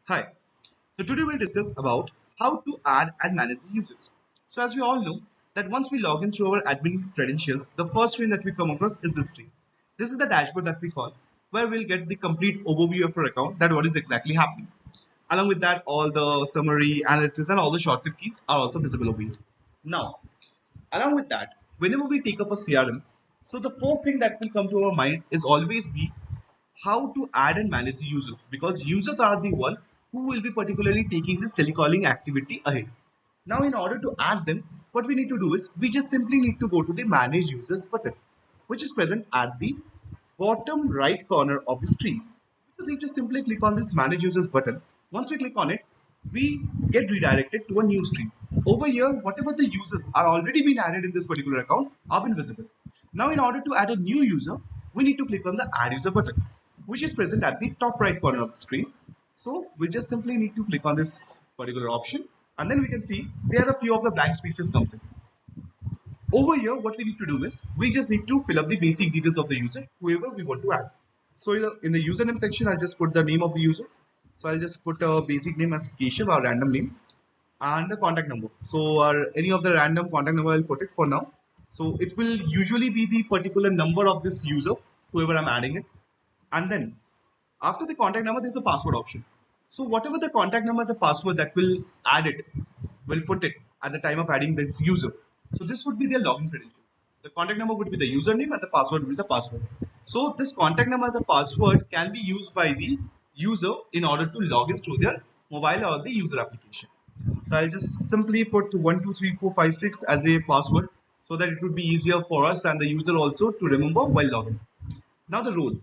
Hi. So today we'll discuss about how to add and manage the users. So as we all know that once we log in through our admin credentials, the first screen that we come across is this screen. This is the dashboard that we call, where we'll get the complete overview of our account, that what is exactly happening. Along with that, all the summary, analysis, and all the shortcut keys are also visible over here. Now, along with that, whenever we take up a CRM, so the first thing that will come to our mind is always be how to add and manage the users, because users are the one who will be particularly taking this telecalling activity ahead. Now, in order to add them, what we need to do is we just simply need to go to the manage users button, which is present at the bottom right corner of the screen. We just need to simply click on this manage users button. Once we click on it, we get redirected to a new screen. Over here, whatever the users are already been added in this particular account are been visible. Now, in order to add a new user, we need to click on the add user button, which is present at the top right corner of the screen. So we just simply need to click on this particular option, and then we can see there are a few of the blank spaces comes in. Over here, what we need to do is we just need to fill up the basic details of the user, whoever we want to add. So in the username section, I'll just put the name of the user. So I'll just put a basic name as Keshav, our random name, and the contact number. So any of the random contact number, I'll put it for now. So it will usually be the particular number of this user, whoever I'm adding it. And then after the contact number, there's a password option. So whatever the contact number, the password that will add it, will put it at the time of adding this user. So this would be their login credentials. The contact number would be the username and the password will be the password. So this contact number, the password can be used by the user in order to log in through their mobile or the user application. So I'll just simply put 123456 as a password so that it would be easier for us and the user also to remember while logging. Now the role.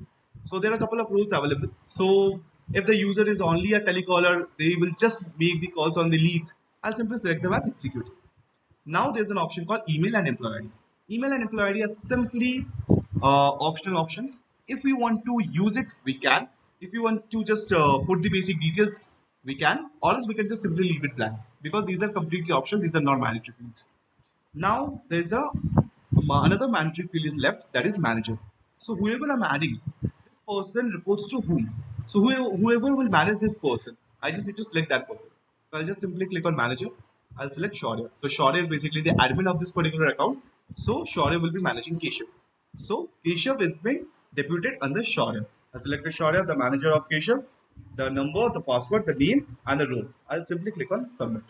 So there are a couple of rules available. So if the user is only a telecaller, they will just make the calls on the leads. I'll simply select them as executive. Now there's an option called email and employee ID. Email and employee ID are simply optional options. If we want to use it, we can. If you want to just put the basic details, we can. Or else we can just simply leave it blank, because these are completely optional. These are not mandatory fields. Now there's another mandatory field is left, that is manager. So whoever I'm adding, this person reports to whom? So whoever will manage this person, I just need to select that person. So I'll just simply click on manager. I'll select Shaurya. So Shaurya is basically the admin of this particular account. So Shaurya will be managing Keshav. So Keshav is being deputed under Shaurya. I'll select Shaurya, the manager of Keshav, the number, the password, the name, and the role. I'll simply click on submit.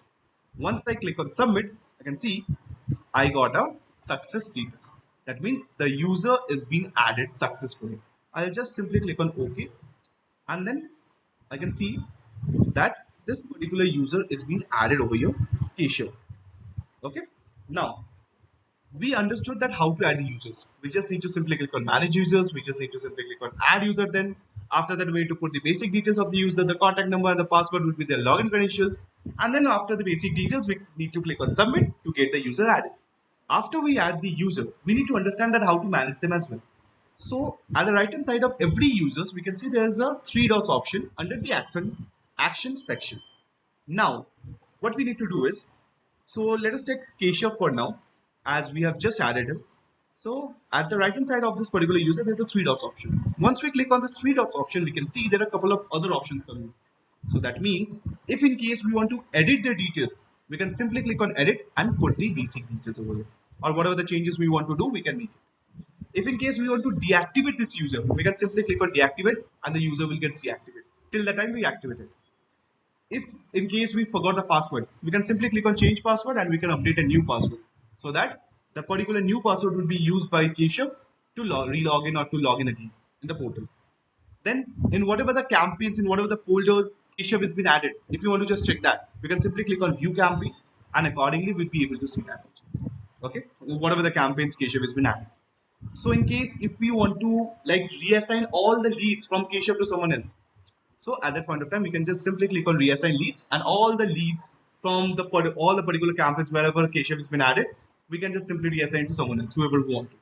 Once I click on submit, I can see I got a success status. That means the user is being added successfully. I'll just simply click on OK, and then I can see that this particular user is being added over here, Keshav. Okay. Now we understood that how to add the users. We just need to simply click on manage users. We just need to simply click on add user. Then after that, we need to put the basic details of the user, the contact number and the password would be their login credentials. And then after the basic details, we need to click on submit to get the user added. After we add the user, we need to understand that how to manage them as well. So at the right hand side of every users, we can see there is a three dots option under the action section. Now, what we need to do is, so let us take Keshav for now, as we have just added him. So at the right hand side of this particular user, there's a three dots option. Once we click on this three dots option, we can see there are a couple of other options coming. So that means if in case we want to edit the details, we can simply click on edit and put the basic details over here. Or whatever the changes we want to do, we can make it. If in case we want to deactivate this user, we can simply click on deactivate and the user will get deactivated. Till the time we activate it. If in case we forgot the password, we can simply click on change password and we can update a new password, so that the particular new password will be used by Keshav to re-log in or to log in again in the portal. Then in whatever the campaigns, in whatever the folder Keshav has been added, if you want to just check that, we can simply click on view campaign and accordingly we'll be able to see that also. Okay, whatever the campaigns Keshav has been added. So in case if we want to like reassign all the leads from Keshav to someone else, so at that point of time, we can just simply click on reassign leads, and all the leads from all the particular campaigns wherever Keshav has been added, we can just simply reassign to someone else, whoever we want to.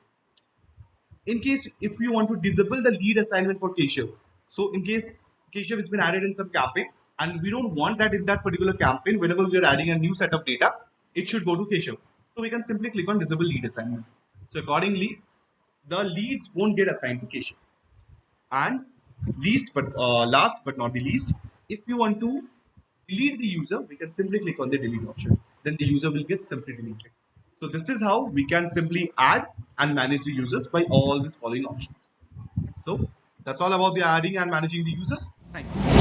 In case if we want to disable the lead assignment for Keshav, so in case Keshav has been added in some campaign and we don't want that in that particular campaign, whenever we are adding a new set of data, it should go to Keshav. So we can simply click on disable lead assignment. So accordingly, the leads won't get assigned to Keshav. And last but not the least, if you want to delete the user, we can simply click on the delete option. Then the user will get simply deleted. So this is how we can simply add and manage the users by all these following options. So that's all about the adding and managing the users. Thank you.